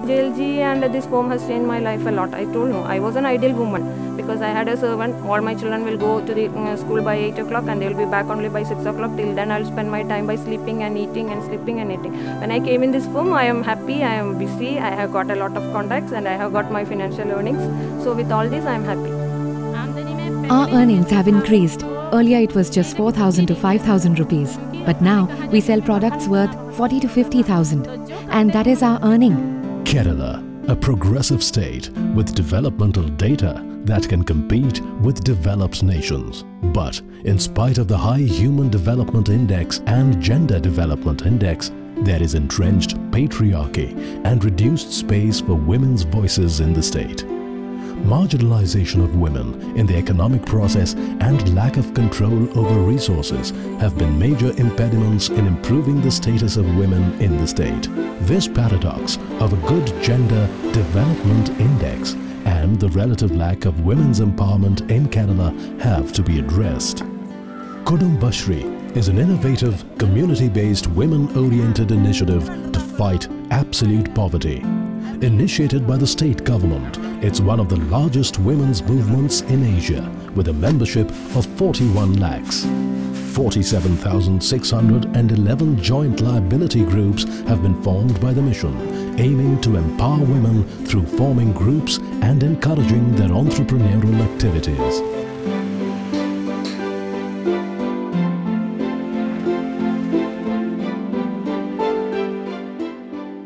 JLG and this firm has changed my life a lot. I told you, I was an ideal woman because I had a servant. All my children will go to the school by 8 o'clock and they will be back only by 6 o'clock. Till then I'll spend my time by sleeping and eating and sleeping and eating. When I came in this firm, I am happy, I am busy, I have got a lot of contacts and I have got my financial earnings. So with all this, I am happy. Our earnings have increased. Earlier it was just 4,000 to 5,000 rupees. But now we sell products worth 40 to 50,000. And that is our earning. Kerala, a progressive state with developmental data that can compete with developed nations. But in spite of the high Human Development Index and Gender Development Index, there is entrenched patriarchy and reduced space for women's voices in the state. Marginalization of women in the economic process and lack of control over resources have been major impediments in improving the status of women in the state. This paradox of a good gender development index and the relative lack of women's empowerment in Kerala have to be addressed. Kudumbashri is an innovative, community-based, women-oriented initiative to fight absolute poverty. Initiated by the state government, it's one of the largest women's movements in Asia with a membership of 41 lakhs. 47,611 joint liability groups have been formed by the mission, aiming to empower women through forming groups and encouraging their entrepreneurial activities.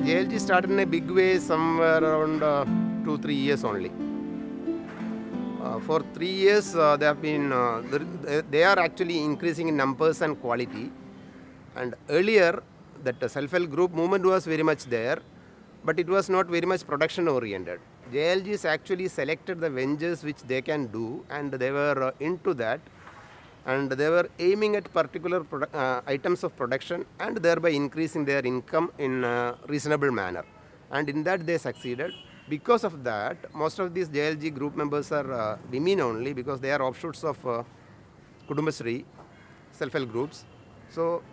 JLG started in a big way somewhere around 2-3 years only. For 3 years, they have been they are actually increasing in numbers and quality. And earlier, that self-help group movement was very much there, but it was not very much production oriented. JLGs actually selected the ventures which they can do, and they were into that. And they were aiming at particular items of production and thereby increasing their income in a reasonable manner. And in that they succeeded. Because of that, most of these JLG group members are women only because they are offshoots of Kudumbashri self-help groups. So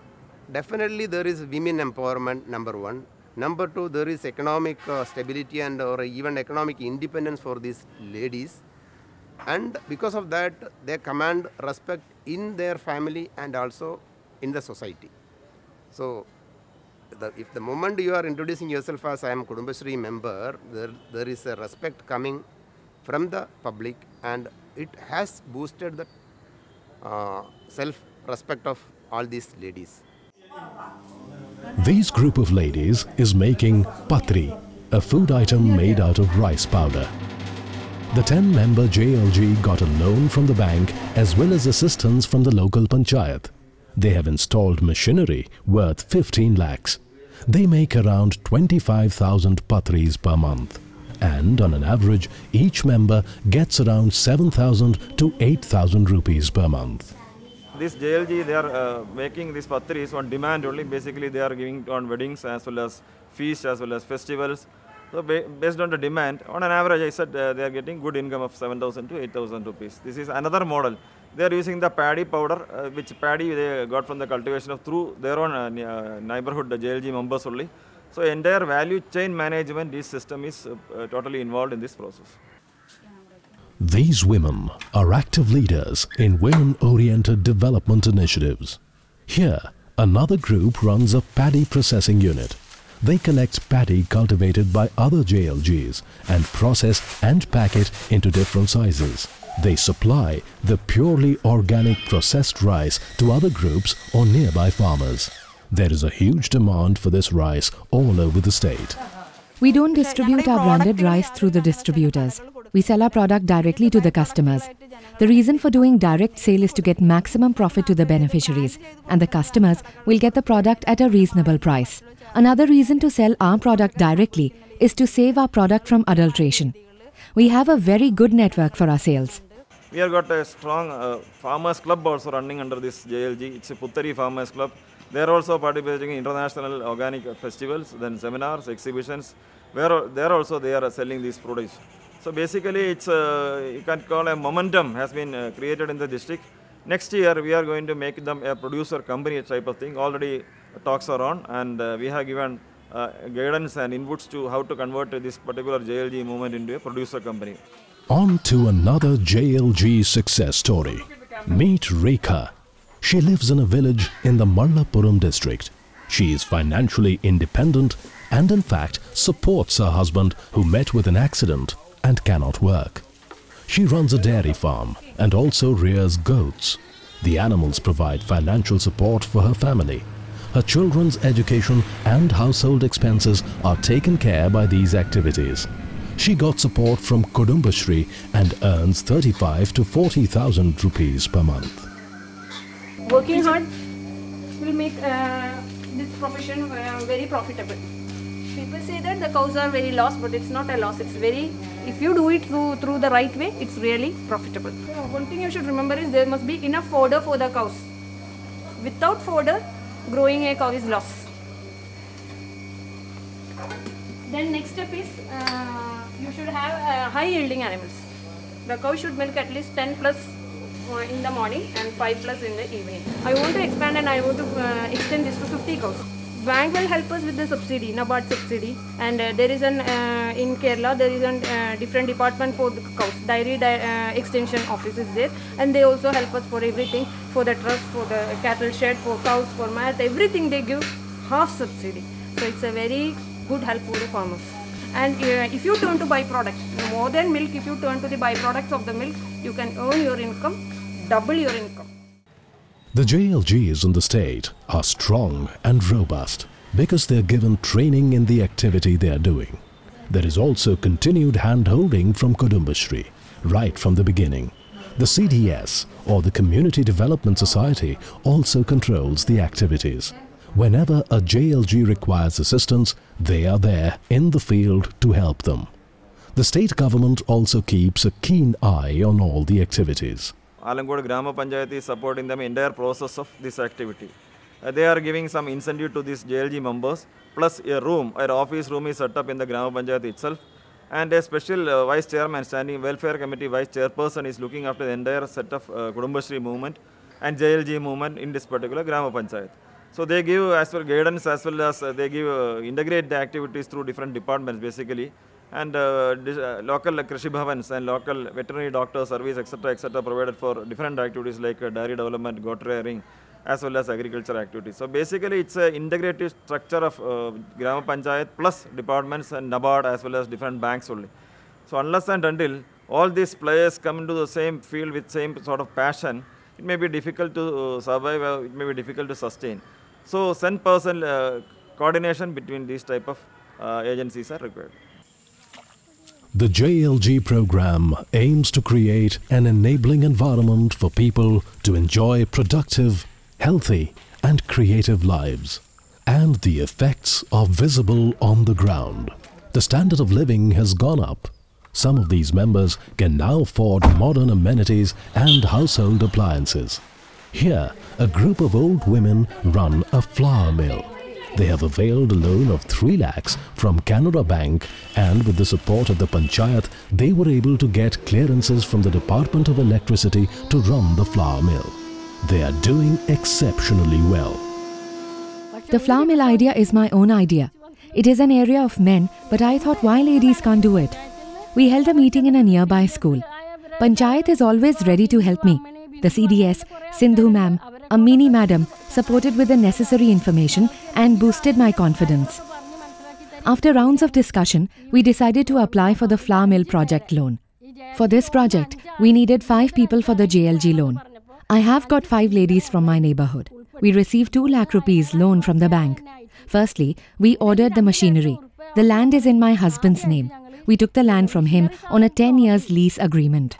definitely there is women empowerment, number one. Number two, there is economic stability and or even economic independence for these ladies. And because of that, they command respect in their family and also in the society. So, if the moment you are introducing yourself as I am Kudumbashri member, there is a respect coming from the public and it has boosted the self-respect of all these ladies. This group of ladies is making patri, a food item made out of rice powder. The 10-member JLG got a loan from the bank as well as assistance from the local panchayat. They have installed machinery worth 15 lakhs. They make around 25,000 patris per month. And on an average, each member gets around 7,000 to 8,000 rupees per month. This JLG, they are making these patris on demand only. Basically, they are giving on weddings as well as feasts as well as festivals. So based on the demand, on an average, I said they are getting good income of 7,000 to 8,000 rupees. This is another model. They are using the paddy powder, which paddy they got from the cultivation of through their own neighborhood JLG members only. So entire value chain management, this system is totally involved in this process. These women are active leaders in women-oriented development initiatives. Here, another group runs a paddy processing unit. They collect paddy cultivated by other JLGs and process and pack it into different sizes. They supply the purely organic processed rice to other groups or nearby farmers. There is a huge demand for this rice all over the state. We don't distribute our branded rice through the distributors. We sell our product directly to the customers. The reason for doing direct sale is to get maximum profit to the beneficiaries, and the customers will get the product at a reasonable price. Another reason to sell our product directly is to save our product from adulteration. We have a very good network for our sales. We have got a strong farmers club also running under this JLG. It's a Puttari Farmers Club. They are also participating in international organic festivals, then seminars, exhibitions, where they are selling these produce. So basically, it's you can call a momentum has been created in the district. Next year, we are going to make them a producer company type of thing. Already talks are on, and we have given guidance and inputs to how to convert this particular JLG movement into a producer company. On to another JLG success story. Meet Rekha. She lives in a village in the Malappuram district. She is financially independent and in fact supports her husband who met with an accident and cannot work. She runs a dairy farm and also rears goats. The animals provide financial support for her family. Her children's education and household expenses are taken care by these activities. She got support from Kudumbashree and earns 35 to 40,000 rupees per month. Working hard will make this profession very profitable. People say that the cows are very lost, but it's not a loss. It's very, if you do it through the right way, it's really profitable. One thing you should remember is there must be enough fodder for the cows. Without fodder, growing a cow is loss. Then next step is you should have high yielding animals. The cow should milk at least 10 plus in the morning and 5 plus in the evening. I want to expand and I want to extend this to 50 cows. Bank will help us with the subsidy, NABARD subsidy, and there is an in Kerala there is a different department for the cows, dairy extension office is there, and they also help us for everything, for the trust, for the cattle shed, for cows, for math, everything they give half subsidy. So it's a very good help for the farmers. And if you turn to byproducts, more than milk, if you turn to the byproducts of the milk, you can earn your income, double your income. The JLGs in the state are strong and robust because they are given training in the activity they are doing. There is also continued hand-holding from Kudumbashree right from the beginning. The CDS or the Community Development Society also controls the activities. Whenever a JLG requires assistance, they are there in the field to help them. The state government also keeps a keen eye on all the activities. Alamgod Grama Panchayat is supporting the entire process of this activity. They are giving some incentive to these JLG members, plus a room, an office room is set up in the Grama Panchayat itself, and a special vice chairman, standing welfare committee vice chairperson is looking after the entire set of Kudumbashree movement and JLG movement in this particular Grama Panchayat. So they give as well guidance as well as they give integrate the activities through different departments basically. And local Krishi Bhavans and local veterinary doctor service etc. provided for different activities like dairy development, goat rearing as well as agriculture activities. So basically it's an integrated structure of Grama Panchayat plus departments and NABARD as well as different banks only. So unless and until all these players come into the same field with same sort of passion, it may be difficult to survive, it may be difficult to sustain. So person coordination between these type of agencies are required. The JLG program aims to create an enabling environment for people to enjoy productive, healthy and creative lives. And the effects are visible on the ground. The standard of living has gone up. Some of these members can now afford modern amenities and household appliances. Here, a group of old women run a flour mill. They have availed a loan of 3 lakhs from Canara Bank, and with the support of the Panchayat, they were able to get clearances from the Department of Electricity to run the flour mill. They are doing exceptionally well. The flour mill idea is my own idea. It is an area of men, but I thought why ladies can't do it. We held a meeting in a nearby school. Panchayat is always ready to help me. The CDS, Sindhu ma'am, Amini madam supported with the necessary information and boosted my confidence. After rounds of discussion, we decided to apply for the flour mill project loan. For this project, we needed 5 people for the JLG loan. I have got 5 ladies from my neighborhood. We received 2 lakh rupees loan from the bank. Firstly, we ordered the machinery. The land is in my husband's name. We took the land from him on a 10 years lease agreement.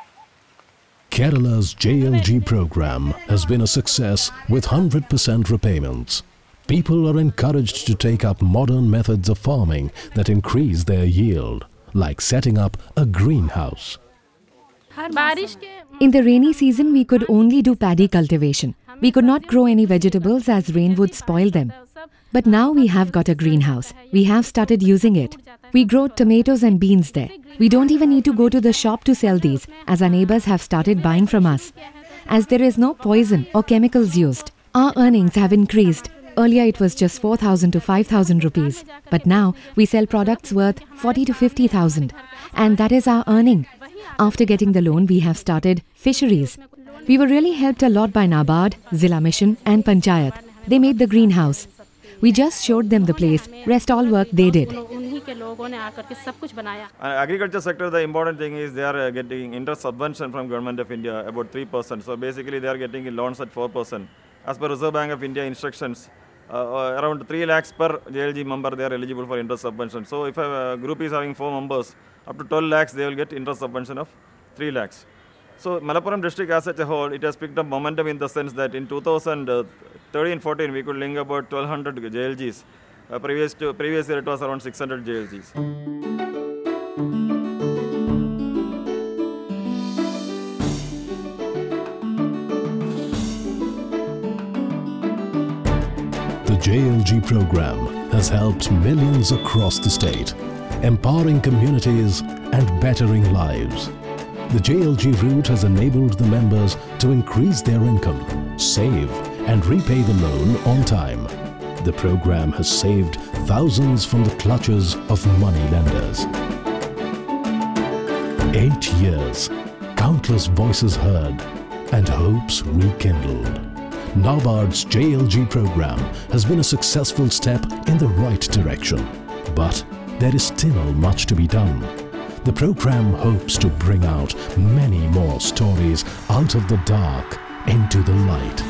Kerala's JLG program has been a success with 100% repayments. People are encouraged to take up modern methods of farming that increase their yield, like setting up a greenhouse. In the rainy season, we could only do paddy cultivation. We could not grow any vegetables as rain would spoil them. But now we have got a greenhouse. We have started using it. We grow tomatoes and beans there. We don't even need to go to the shop to sell these, as our neighbors have started buying from us. As there is no poison or chemicals used, our earnings have increased Earlier it was just 4,000 to 5,000 rupees, but now we sell products worth 40 to 50,000, and that is our earning. After getting the loan, we have started fisheries. We were really helped a lot by NABARD, Zilla Mission and Panchayat. They made the greenhouse. We just showed them the place, rest all work they did. Agriculture sector, the important thing is they are getting interest subvention from Government of India, about 3%. So basically they are getting loans at 4%. As per Reserve Bank of India instructions, around 3 lakhs per JLG member they are eligible for interest subvention. So if a group is having 4 members, up to 12 lakhs they will get interest subvention of 3 lakhs. So Malappuram district as a whole, it has picked up momentum in the sense that in 2013-14 we could link about 1200 JLGs. Previous year it was around 600 JLGs. The JLG program has helped millions across the state, empowering communities and bettering lives. The JLG route has enabled the members to increase their income, save and repay the loan on time. The program has saved thousands from the clutches of money lenders. 8 years, countless voices heard and hopes rekindled. NABARD's JLG program has been a successful step in the right direction, but there is still much to be done. The program hopes to bring out many more stories out of the dark into the light.